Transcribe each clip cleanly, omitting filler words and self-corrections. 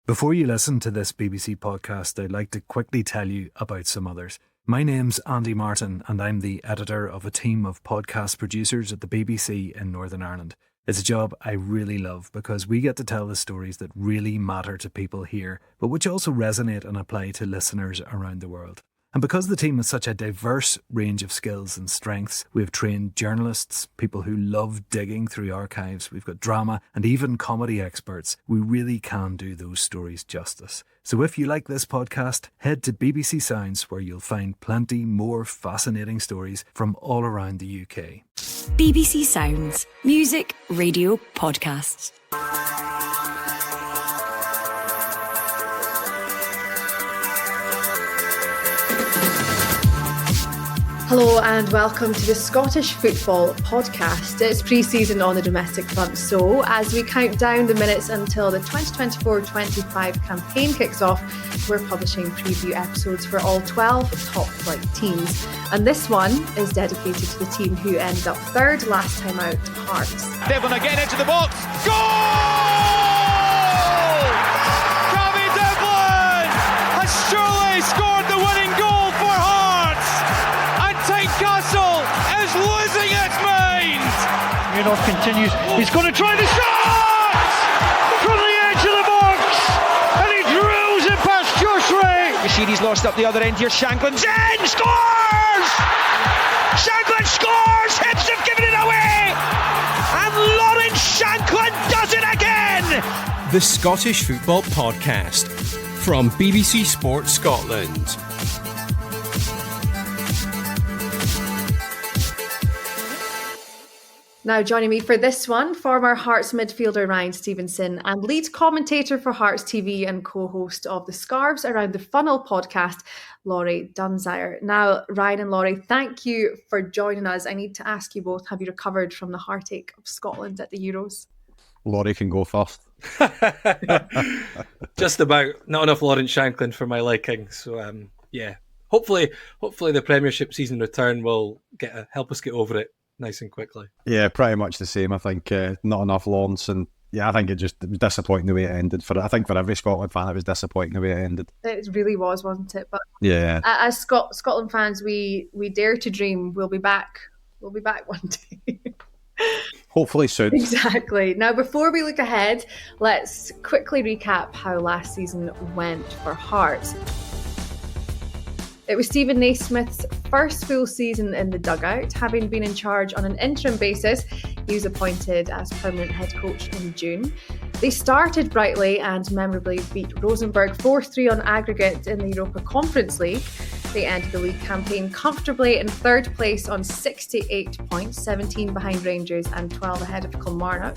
Before you listen to this BBC podcast, I'd like to quickly tell you about some others. My name's Andy Martin and I'm the editor of a team of podcast producers at the BBC in Northern Ireland. It's a job I really love because we get to tell the stories that really matter to people here, but which also resonate and apply to listeners around the world. And because the team has such a diverse range of skills and strengths, we have trained journalists, people who love digging through archives, we've got drama and even comedy experts. We really can do those stories justice. So if you like this podcast, head to BBC Sounds where you'll find plenty more fascinating stories from all around the UK. BBC Sounds. Music, radio, podcasts. Hello and welcome to the Scottish Football Podcast. It's pre-season on the domestic front, so as we count down the minutes until the 2024-25 campaign kicks off, we're publishing preview episodes for all 12 top-flight teams. And this one is dedicated to the team who ended up third last time out, Hearts. Devlin again into the box. Goal! Gabby Devlin has surely scored the winning goal for Hearts. Castle is losing its mind. Munoz continues. He's going to try the shot from the edge of the box, and he drills it past Josh Ray. Rashid's lost up the other end here. Shanklin's in, scores. Shanklin scores. Hibs have given it away, and Lawrence Shanklin does it again. The Scottish Football Podcast from BBC Sport Scotland. Now joining me for this one, former Hearts midfielder Ryan Stevenson and lead commentator for Hearts TV and co-host of the Scarves Around the Funnel podcast, Laurie Dunsire. Now, Ryan and Laurie, thank you for joining us. I need to ask you both, have you recovered from the heartache of Scotland at the Euros? Laurie can go first. Just about. Not enough Lawrence Shanklin for my liking. So, yeah. Hopefully the Premiership season return will help us get over it nice and quickly. Yeah, pretty much the same. I think not enough Lawrence, and yeah, I think it was disappointing the way it ended. I think for every Scotland fan, it was disappointing the way it ended. It really was, wasn't it? But yeah, as Scotland fans, we dare to dream. We'll be back. We'll be back one day. Hopefully soon. Exactly. Now, before we look ahead, let's quickly recap how last season went for Hearts. It was Stephen Naismith's first full season in the dugout. Having been in charge on an interim basis, he was appointed as permanent head coach in June. They started brightly and memorably beat Rosenborg 4-3 on aggregate in the Europa Conference League. They ended the league campaign comfortably in third place on 68 points, 17 behind Rangers and 12 ahead of Kilmarnock.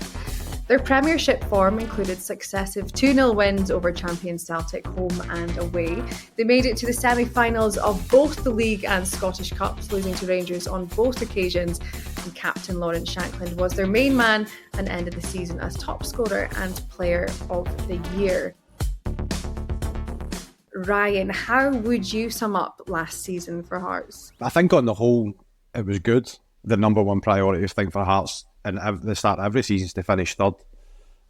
Their Premiership form included successive 2-0 wins over champion Celtic home and away. They made it to the semi-finals of both the League and Scottish Cups, losing to Rangers on both occasions. And captain Lawrence Shanklin was their main man and ended the season as top scorer and player of the year. Ryan, how would you sum up last season for Hearts? I think on the whole, it was good. The number one priority thing for Hearts and the start of every season is to finish third.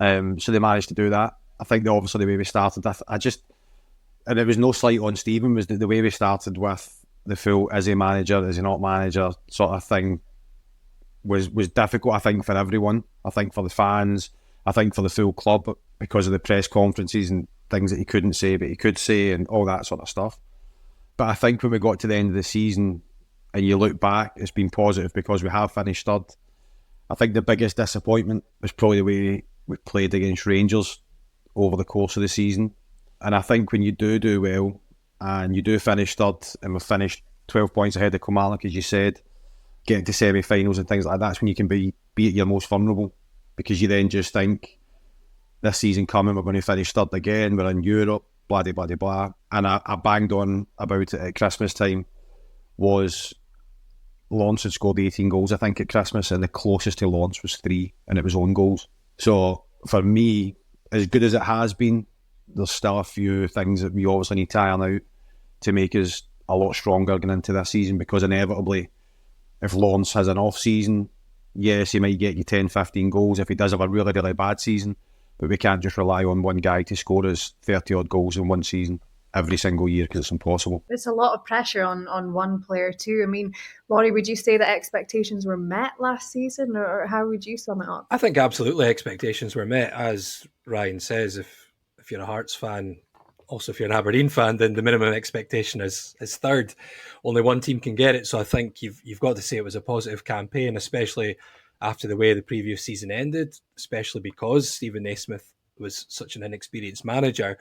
So they managed to do that. I think obviously the way we started, and it was no slight on Stephen, was the way we started with the full is he manager, is he not manager sort of thing was difficult, I think, for everyone. I think for the fans, I think for the full club, because of the press conferences and things that he couldn't say but he could say and all that sort of stuff. But I think when we got to the end of the season and you look back, it's been positive because we have finished third. I think the biggest disappointment was probably the way we played against Rangers over the course of the season. And I think when you do well and you do finish third, and we've finished 12 points ahead of Kilmarnock, as you said, getting to semi-finals and things like that, that's when you can be at your most vulnerable, because you then just think, this season coming, we're going to finish third again, we're in Europe, blah, blah, blah, blah. And I banged on about it at Christmas time, was Lawrence had scored 18 goals, I think, at Christmas, and the closest to Lawrence was 3, and it was own goals. So for me, as good as it has been, there's still a few things that we obviously need to iron out to make us a lot stronger going into this season, because inevitably, if Lawrence has an off season, yes, he might get you 10, 15 goals if he does have a really, really bad season, but we can't just rely on one guy to score us 30 odd goals in one season every single year, because it's impossible. It's a lot of pressure on one player too. I mean, Laurie, would you say that expectations were met last season, or how would you sum it up? I think absolutely expectations were met. As Ryan says, if you're a Hearts fan, also if you're an Aberdeen fan, then the minimum expectation is third. Only one team can get it, so I think you've got to say it was a positive campaign, especially after the way the previous season ended, especially because Stephen Naismith was such an inexperienced manager.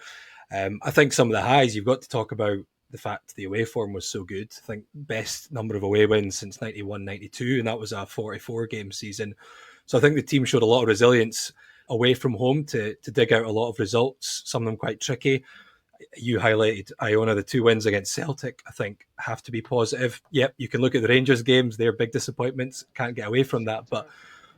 I think some of the highs, you've got to talk about the fact the away form was so good. I think best number of away wins since 91-92, and that was a 44-game season. So I think the team showed a lot of resilience away from home to dig out a lot of results, some of them quite tricky. You highlighted Iona, the 2 wins against Celtic, I think have to be positive. Yep, you can look at the Rangers games, they're big disappointments, can't get away from that, but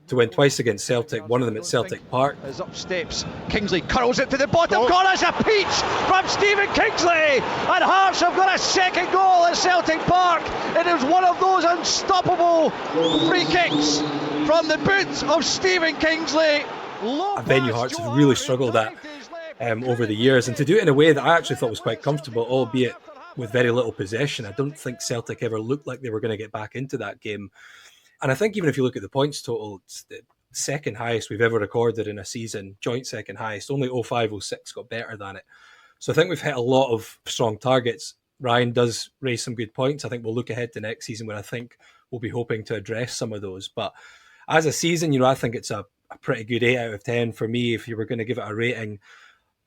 to win twice against Celtic, one of them at Celtic Park. As up steps, Kingsley curls it to the bottom corner. It's a peach from Stephen Kingsley, and Hearts have got a second goal at Celtic Park. It is one of those unstoppable free kicks from the boot of Stephen Kingsley. A venue Hearts have really struggled at over the years, and to do it in a way that I actually thought was quite comfortable, albeit with very little possession. I don't think Celtic ever looked like they were going to get back into that game. And I think even if you look at the points total, it's the second highest we've ever recorded in a season, joint second highest. Only 05-06 got better than it. So I think we've hit a lot of strong targets. Ryan does raise some good points. I think we'll look ahead to next season when I think we'll be hoping to address some of those. But as a season, I think it's a pretty good 8 out of 10 for me if you were going to give it a rating,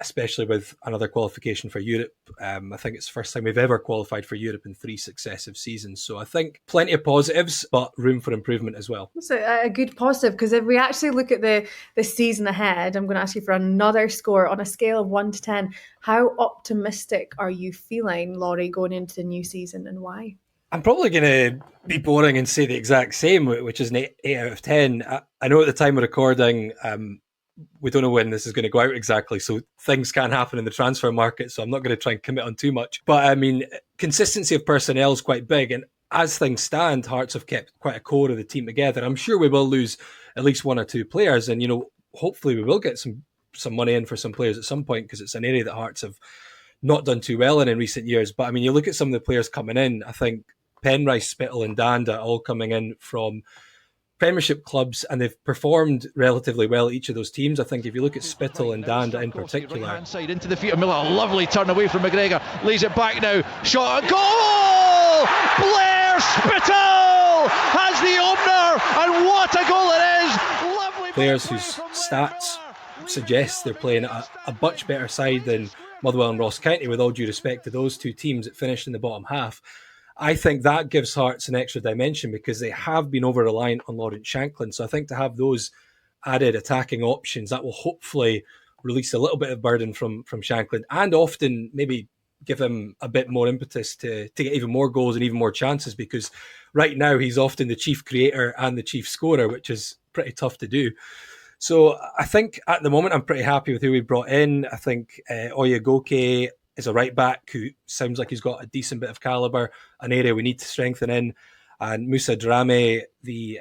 especially with another qualification for Europe. I think it's the first time we've ever qualified for Europe in 3 successive seasons. So I think plenty of positives, but room for improvement as well. That's a good positive, because if we actually look at the season ahead, I'm going to ask you for another score on a scale of 1 to 10. How optimistic are you feeling, Laurie, going into the new season, and why? I'm probably going to be boring and say the exact same, which is an 8 out of 10. I know at the time of recording, we don't know when this is going to go out exactly, so things can happen in the transfer market, so I'm not going to try and commit on too much. But I mean, consistency of personnel is quite big, and as things stand, Hearts have kept quite a core of the team together. I'm sure we will lose at least 1 or 2 players, and hopefully we will get some money in for some players at some point, because it's an area that Hearts have not done too well in recent years. But I mean, you look at some of the players coming in, I think Penrice, Spittle and Danda all coming in from Premiership clubs, and they've performed relatively well at each of those teams. I think if you look at Spittle and Danda in particular. Right-hand side into the feet of Miller, a lovely turn away from McGregor, lays it back now, shot, a goal! Blair Spittle has the opener, and what a goal it is! Lovely players whose stats suggest they're playing at a much better side than Motherwell and Ross County, with all due respect to those 2 teams that finished in the bottom half. I think that gives Hearts an extra dimension, because they have been over-reliant on Lawrence Shanklin. So I think to have those added attacking options, that will hopefully release a little bit of burden from Shanklin, and often maybe give him a bit more impetus to get even more goals and even more chances, because right now he's often the chief creator and the chief scorer, which is pretty tough to do. So I think at the moment I'm pretty happy with who we brought in. I think Oyegoke is a right back who sounds like he's got a decent bit of calibre, an area we need to strengthen in. And Moussa Dramé, the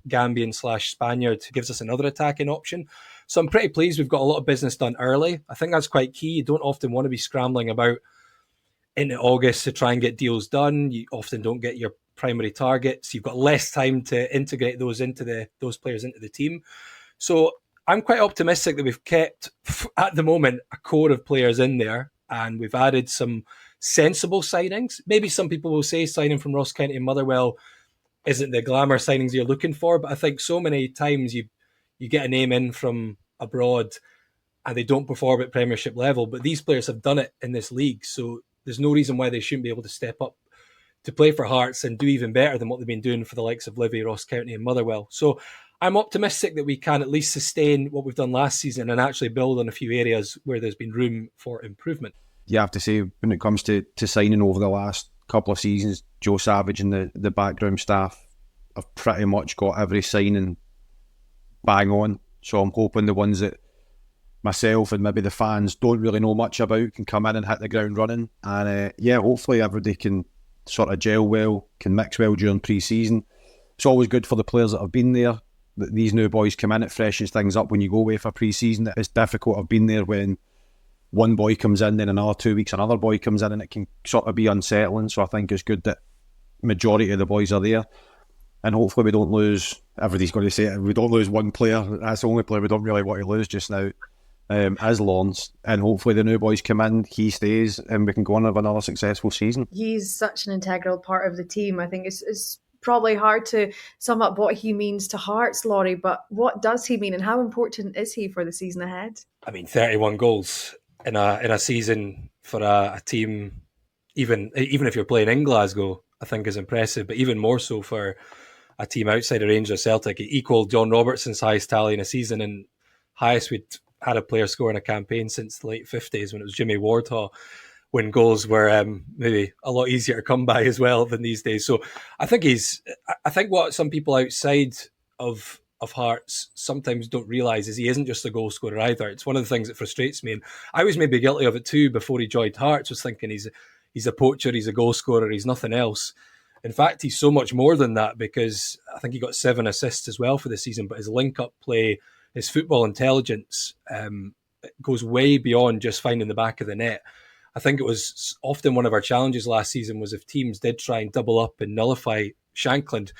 Gambian/Spaniard, gives us another attacking option. So I'm pretty pleased we've got a lot of business done early. I think that's quite key. You don't often want to be scrambling about into August to try and get deals done. You often don't get your primary targets. You've got less time to integrate those players into the team. So I'm quite optimistic that we've kept, at the moment, a core of players in there, and we've added some sensible signings. Maybe some people will say signing from Ross County and Motherwell isn't the glamour signings you're looking for, but I think so many times you get a name in from abroad and they don't perform at Premiership level, but these players have done it in this league, so there's no reason why they shouldn't be able to step up to play for Hearts and do even better than what they've been doing for the likes of Livy, Ross County and Motherwell. So I'm optimistic that we can at least sustain what we've done last season and actually build on a few areas where there's been room for improvement. You have to say, when it comes to signing over the last couple of seasons, Joe Savage and the background staff have pretty much got every signing bang on. So I'm hoping the ones that myself and maybe the fans don't really know much about can come in and hit the ground running. And hopefully everybody can sort of gel well, can mix well during pre-season. It's always good for the players that have been there these new boys come in, it freshens things up when you go away for pre-season. It's difficult. I've been there when one boy comes in, then another 2 weeks another boy comes in, and it can sort of be unsettling. So I think it's good that majority of the boys are there, and hopefully we don't lose, everybody's going to say it, we don't lose one player. That's the only player we don't really want to lose just now, as Lawrence, and hopefully the new boys come in, he stays, and we can go on with another successful season. He's such an integral part of the team. I think it's probably hard to sum up what he means to Hearts, Laurie, but what does he mean and how important is he for the season ahead? I mean, 31 goals in a season for a team, even if you're playing in Glasgow, I think is impressive, but even more so for a team outside of Rangers Celtic. It equalled John Robertson's highest tally in a season, and highest we'd had a player score in a campaign since the late 50s when it was Jimmy Wardhaw, when goals were maybe a lot easier to come by as well than these days. So I think what some people outside of Hearts sometimes don't realise is he isn't just a goal scorer either. It's one of the things that frustrates me, and I was maybe guilty of it too before he joined Hearts, was thinking he's a poacher, he's a goal scorer, he's nothing else. In fact, he's so much more than that, because I think he got 7 assists as well for the season, but his link-up play, his football intelligence goes way beyond just finding the back of the net. I think it was often one of our challenges last season was if teams did try and double up and nullify Shankland,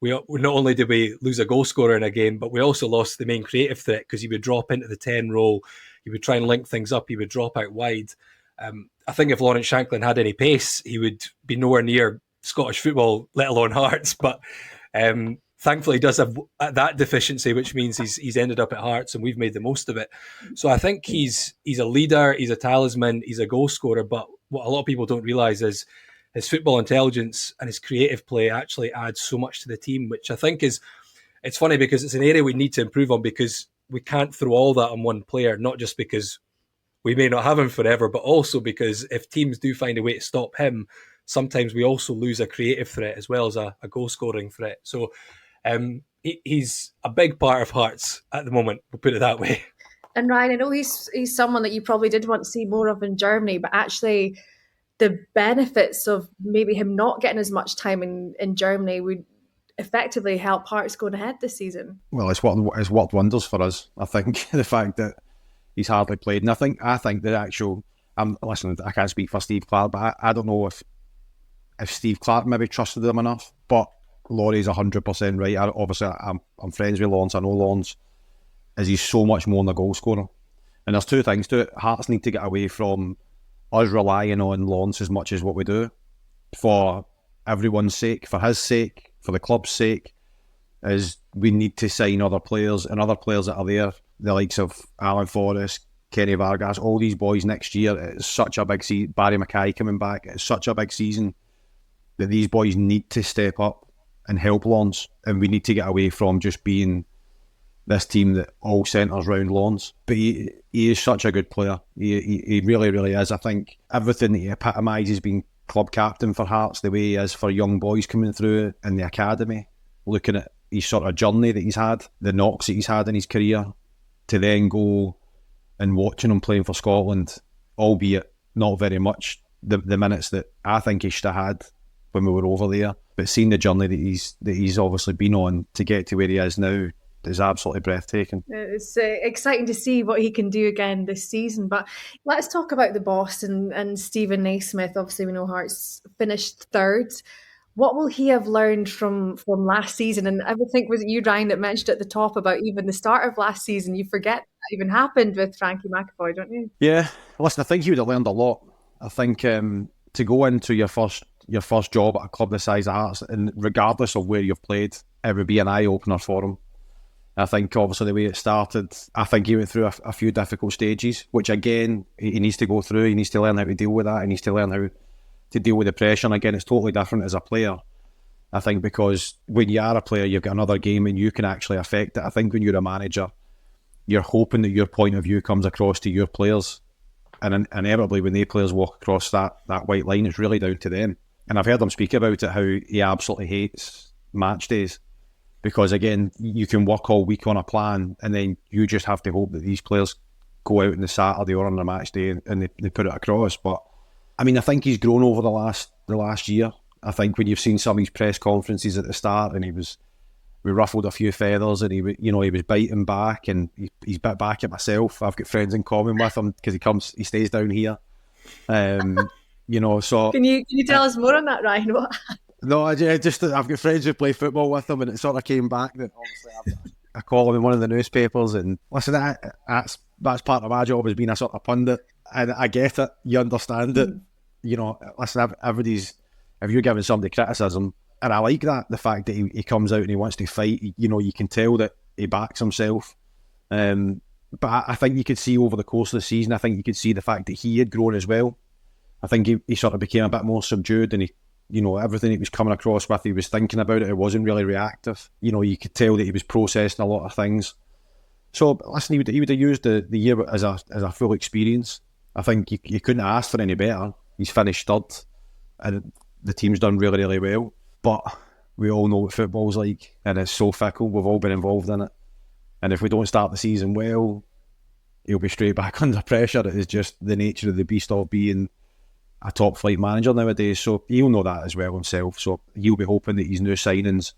we not only did we lose a goal scorer in a game, but we also lost the main creative threat, because he would drop into the 10 role, he would try and link things up, he would drop out wide. I think if Lawrence Shankland had any pace, he would be nowhere near Scottish football, let alone Hearts. But thankfully he does have that deficiency, which means he's ended up at Hearts and we've made the most of it. So I think he's a leader, he's a talisman, he's a goal scorer, but what a lot of people don't realise is his football intelligence and his creative play actually adds so much to the team, which I think it's funny because it's an area we need to improve on, because we can't throw all that on one player, not just because we may not have him forever, but also because if teams do find a way to stop him, sometimes we also lose a creative threat as well as a goal-scoring threat. So he's a big part of Hearts at the moment, we'll put it that way. And Ryan, I know he's someone that you probably did want to see more of in Germany, but actually the benefits of maybe him not getting as much time in Germany would effectively help Hearts going ahead this season. Well, it's worked wonders for us. I think the fact that he's hardly played, and I think the actual, listen, I can't speak for Steve Clark, but I don't know if Steve Clark maybe trusted him enough, but Laurie's 100% right. Obviously, I'm friends with Lawrence, I know Lawrence, as he's so much more than a goal scorer. And there's two things to it. Hearts need to get away from us relying on Lawrence as much as what we do, for everyone's sake, for his sake, for the club's sake, is we need to sign other players, and other players that are there, the likes of Alan Forrest, Kenny Vargas, all these boys next year. It's such a big season. Barry Mackay coming back. It's such a big season that these boys need to step up and help Lawrence, and we need to get away from just being this team that all centres round Lawrence. But he is such a good player. He really, really is. I think everything that he epitomises being club captain for Hearts, the way he is for young boys coming through in the academy, looking at his sort of journey that he's had, the knocks that he's had in his career, to then go and watching him playing for Scotland, albeit not very much the minutes that I think he should have had when we were over there. But seeing the journey that he's obviously been on to get to where he is now is absolutely breathtaking. It's exciting to see what he can do again this season. But let's talk about the boss and Steven Naismith. Obviously, we know Hearts finished third. What will he have learned from last season? And I would think, was it you, Ryan, that mentioned at the top about even the start of last season? You forget that even happened with Frankie McAvoy, don't you? Yeah, listen, I think he would have learned a lot. I think to go into your first job at a club the size of Hearts, and regardless of where you've played, it would be an eye-opener for him. I think obviously the way it started, I think he went through a few difficult stages, which again, he needs to go through. He needs to learn how to deal with that. He needs to learn how to deal with the pressure. And again, it's totally different as a player. I think because when you are a player, you've got another game and you can actually affect it. I think when you're a manager, you're hoping that your point of view comes across to your players. And inevitably, when they players walk across that white line, it's really down to them. And I've heard him speak about it, how he absolutely hates match days. Because again, you can work all week on a plan and then you just have to hope that these players go out on the Saturday or on the match day and they put it across. But I mean, I think he's grown over the last year. I think when you've seen some of his press conferences at the start and he was we ruffled a few feathers, and he was biting back, and he's bit back at myself. I've got friends in common with him because he stays down here. So can you tell us more on that, Ryan? What? No, I've got friends who play football with him, and it sort of came back that obviously I call him in one of the newspapers, and listen, that's part of my job as being a sort of pundit, and I get it, you understand it. Listen, if you're giving somebody criticism, and I like that, the fact that he comes out and he wants to fight, you can tell that he backs himself. But I think you could see over the course of the season, I think you could see the fact that he had grown as well. I think he sort of became a bit more subdued, and everything he was coming across with, he was thinking about it. It wasn't really reactive. You could tell that he was processing a lot of things. So listen, he would have used the year as a full experience. I think you couldn't ask for any better. He's finished third, and the team's done really, really well. But we all know what football's like, and it's so fickle. We've all been involved in it. And if we don't start the season well, he'll be straight back under pressure. It is just the nature of the beast of being a top flight manager nowadays. So he'll know that as well himself. So he'll be hoping that his new signings,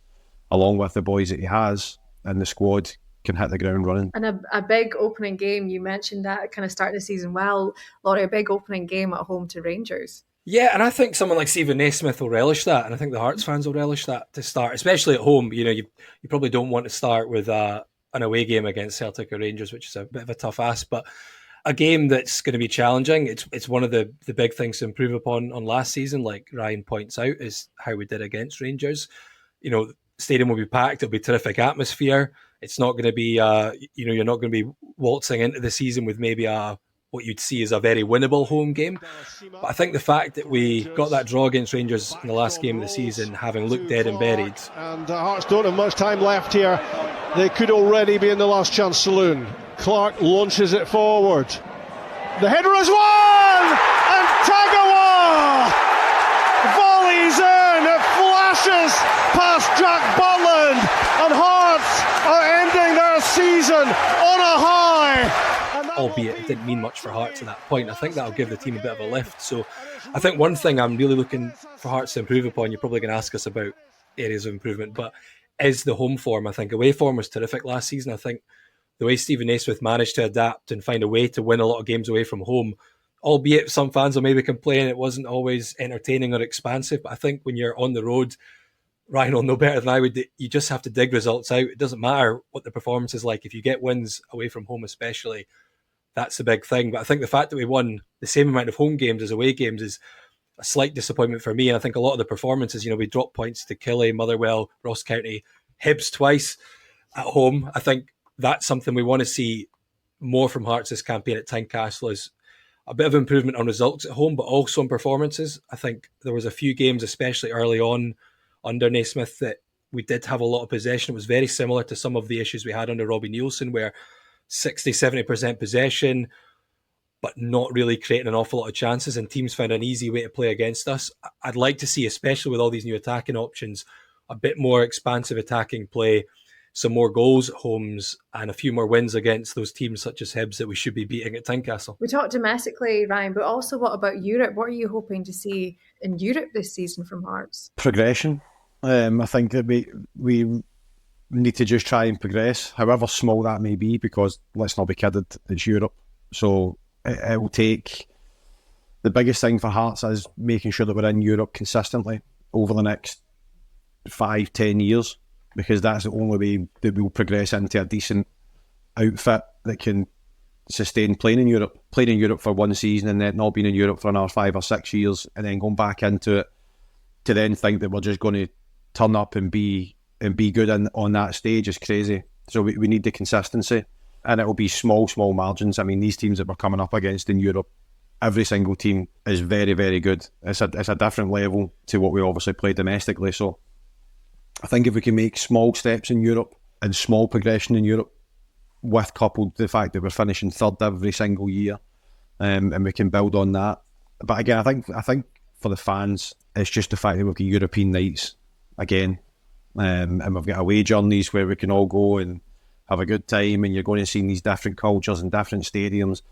along with the boys that he has in the squad, can hit the ground running. And a big opening game, you mentioned that kind of start the season well. Laurie, a big opening game at home to Rangers. Yeah, and I think someone like Stephen Naismith will relish that, and I think the Hearts fans will relish that to start, especially at home. You probably don't want to start with an away game against Celtic or Rangers, which is a bit of a tough ask, but a game that's going to be challenging. It's one of the big things to improve upon on last season, like Ryan points out, is how we did against Rangers. Stadium will be packed. It'll be terrific atmosphere. It's not going to be, you're not going to be waltzing into the season with maybe what you'd see as a very winnable home game. But I think the fact that we got that draw against Rangers in the last game of the season, having looked dead and buried. And Hearts don't have much time left here. They could already be in the last chance saloon. Clark launches it forward. The header is won! And Tagawa volleys in. It flashes past Jack Butland. And Hearts are ending their season on a high. Albeit it didn't mean much for Hearts at that point. I think that'll give the team a bit of a lift. So I think one thing I'm really looking for Hearts to improve upon, you're probably going to ask us about areas of improvement, but is the home form. I think away form was terrific last season. I think the way Stephen Naismith managed to adapt and find a way to win a lot of games away from home, albeit some fans will maybe complain it wasn't always entertaining or expansive, but I think when you're on the road, Ryan will know better than I would, that you just have to dig results out. It doesn't matter what the performance is like. If you get wins away from home especially, that's the big thing. But I think the fact that we won the same amount of home games as away games is a slight disappointment for me. And I think a lot of the performances, we dropped points to Killie, Motherwell, Ross County, Hibs twice at home. I think that's something we want to see more from Hearts this campaign at Tynecastle, is a bit of improvement on results at home, but also on performances. I think there was a few games, especially early on under Naismith, that we did have a lot of possession. It was very similar to some of the issues we had under Robbie Nielsen, where 60-70% possession, but not really creating an awful lot of chances, and teams found an easy way to play against us. I'd like to see, especially with all these new attacking options, a bit more expansive attacking play, some more goals at homes, and a few more wins against those teams such as Hibs that we should be beating at Tynecastle. We talked domestically, Ryan, but also what about Europe? What are you hoping to see in Europe this season from Hearts? Progression. I think that we need to just try and progress, however small that may be, because let's not be kidded, it's Europe. So it will take, the biggest thing for Hearts is making sure that we're in Europe consistently over the next 5-10 years, because that's the only way that we'll progress into a decent outfit that can sustain playing in Europe. Playing in Europe for one season and then not being in Europe for another 5 or 6 years and then going back into it to then think that we're just going to turn up and be good on that stage is crazy. So we need the consistency, and it'll be small margins. I mean, these teams that we're coming up against in Europe, every single team is very, very good. It's a different level to what we obviously play domestically. So I think if we can make small steps in Europe and small progression in Europe, with coupled the fact that we're finishing third every single year, and we can build on that. But again, I think for the fans, it's just the fact that we've got European nights again. And we've got away journeys where we can all go and have a good time, and you're going to see these different cultures and different stadiums.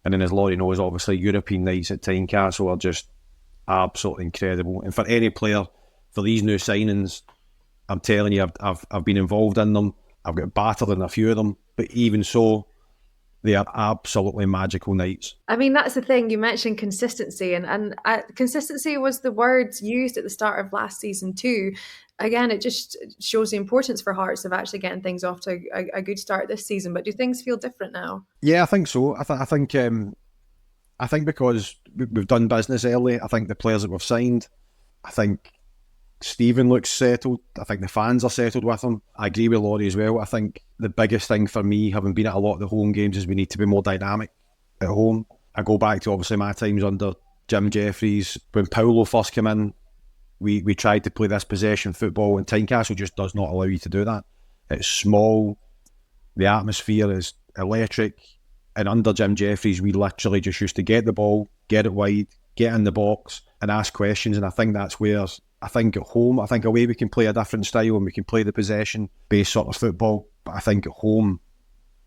And then, as Laurie knows, obviously European nights at Tynecastle are just absolutely incredible. And for any player, for these new signings, I'm telling you, I've been involved in them. I've got battered in a few of them, but even so, they are absolutely magical nights. I mean, that's the thing. You mentioned consistency, and consistency was the word used at the start of last season too. Again, it just shows the importance for Hearts of actually getting things off to a good start this season. But do things feel different now? Yeah, I think so. I think because we've done business early, I think the players that we've signed, I think Stephen looks settled. I think the fans are settled with him. I agree with Laurie as well. I think the biggest thing for me, having been at a lot of the home games, is we need to be more dynamic at home. I go back to obviously my times under Jim Jeffries. When Paulo first came in, we tried to play this possession football, and Tynecastle just does not allow you to do that. It's small. The atmosphere is electric. And under Jim Jeffries, we literally just used to get the ball, get it wide, get in the box and ask questions. And I think that's where... I think at home, I think away we can play a different style and we can play the possession-based sort of football. But I think at home,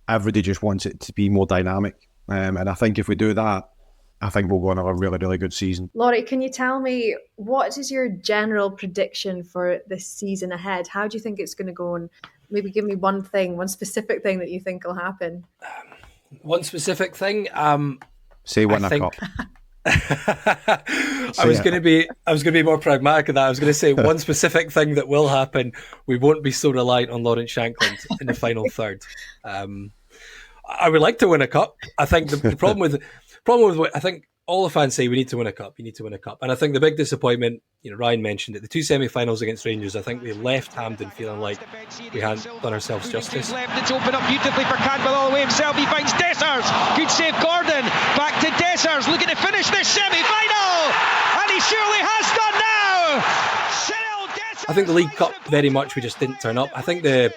everybody just wants it to be more dynamic. And I think if we do that, I think we'll go on a really, really good season. Laurie, can you tell me, what is your general prediction for this season ahead? How do you think it's going to go? And maybe give me one specific thing that you think will happen. One specific thing? Say win a cup. I was going to be more pragmatic than that. I was going to say one specific thing that will happen. We won't be so reliant on Lawrence Shankland in the final third. I would like to win a cup. I think the problem with I think all the fans say we need to win a cup. You need to win a cup, and I think the big disappointment, Ryan mentioned it, the two semi-finals against Rangers. I think we left Hampden feeling like we hadn't done ourselves justice. Left, it's opened up beautifully for Cantwell all the way himself. He finds Dessers. Good save, Gordon. Back to Dessers, looking to finish this semi-final, and he surely has done now. I think the League Cup, very much we just didn't turn up. I think the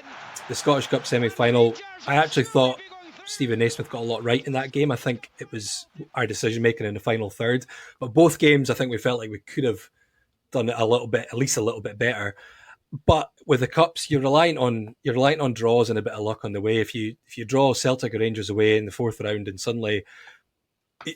Scottish Cup semi-final, I actually thought Stephen Naismith got a lot right in that game. I think it was our decision making in the final third, but both games I think we felt like we could have done it at least a little bit better. But with the cups, you're relying on draws and a bit of luck on the way. If you draw Celtic or Rangers away in the fourth round, and suddenly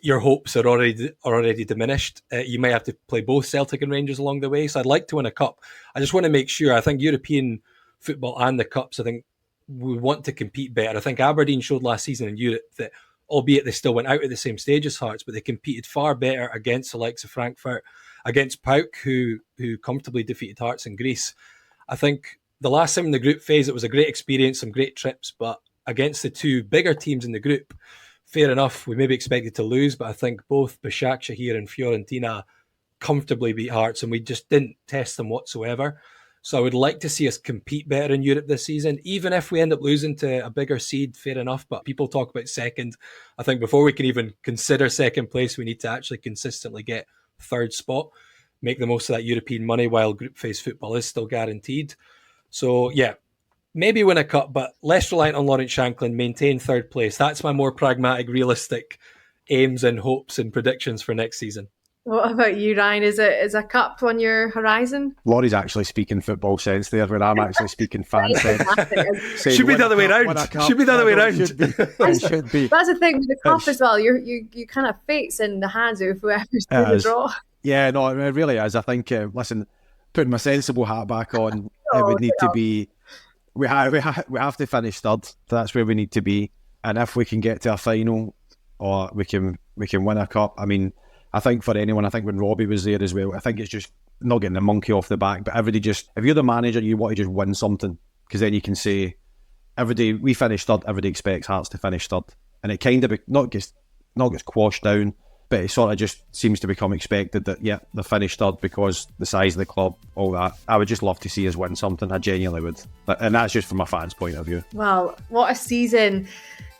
your hopes are already diminished, you might have to play both Celtic and Rangers along the way. So I'd like to win a cup. I just want to make sure. I think European football and the cups, I think we want to compete better. I think Aberdeen showed last season in Europe that, albeit they still went out at the same stage as Hearts, but they competed far better against the likes of Frankfurt, against PAOK, who comfortably defeated Hearts in Greece. I think the last time in the group phase, it was a great experience, some great trips, but against the two bigger teams in the group, fair enough, we maybe expected to lose, but I think both Başakşehir and Fiorentina comfortably beat Hearts, and we just didn't test them whatsoever. So I would like to see us compete better in Europe this season, even if we end up losing to a bigger seed, fair enough. But people talk about second. I think before we can even consider second place, we need to actually consistently get third spot, make the most of that European money while group phase football is still guaranteed. So yeah, maybe win a cup, but less reliant on Lawrence Shankland, maintain third place. That's my more pragmatic, realistic aims and hopes and predictions for next season. What about you, Ryan? Is a cup on your horizon? Laurie's actually speaking football sense there, where I'm actually speaking fan sense. Should be the other way around. Should be the other way around. Should be. That's the thing with the cup as well. You kind of fate's in the hands of whoever's doing the draw. Yeah, no, it really is. I think, listen, putting my sensible hat back on, it would need to be. We have to finish third. That's where we need to be, and if we can get to a final, or we can win a cup. I mean, I think for anyone, I think when Robbie was there as well, I think it's just not getting the monkey off the back, but everybody just, if you're the manager, you want to just win something, because then you can say, every day we finish third, everybody expects Hearts to finish third, and it kind of not gets quashed down, but it sort of just seems to become expected that, yeah, they're finished third because the size of the club, all that. I would just love to see us win something, I genuinely would, and that's just from a fan's point of view. Well, what a season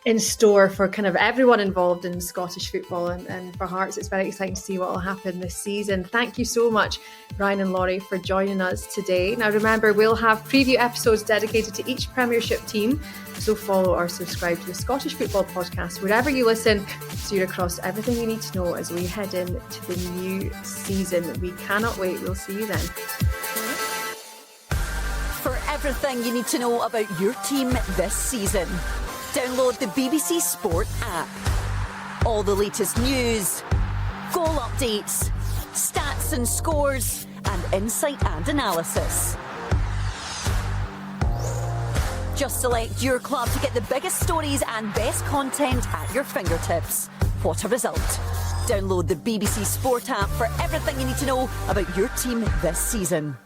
in store for kind of everyone involved in Scottish football, and for Hearts it's very exciting to see what will happen this season. Thank you so much, Ryan and Laurie, for joining us today. Now remember, we'll have preview episodes dedicated to each Premiership team, so follow or subscribe to the Scottish Football Podcast wherever you listen, so you're across everything you need to know as we head into the new season. We cannot wait. We'll see you then. For everything you need to know about your team this season, download the BBC Sport app. All the latest news, goal updates, stats and scores, and insight and analysis. Just select your club to get the biggest stories and best content at your fingertips. What a result. Download the BBC Sport app for everything you need to know about your team this season.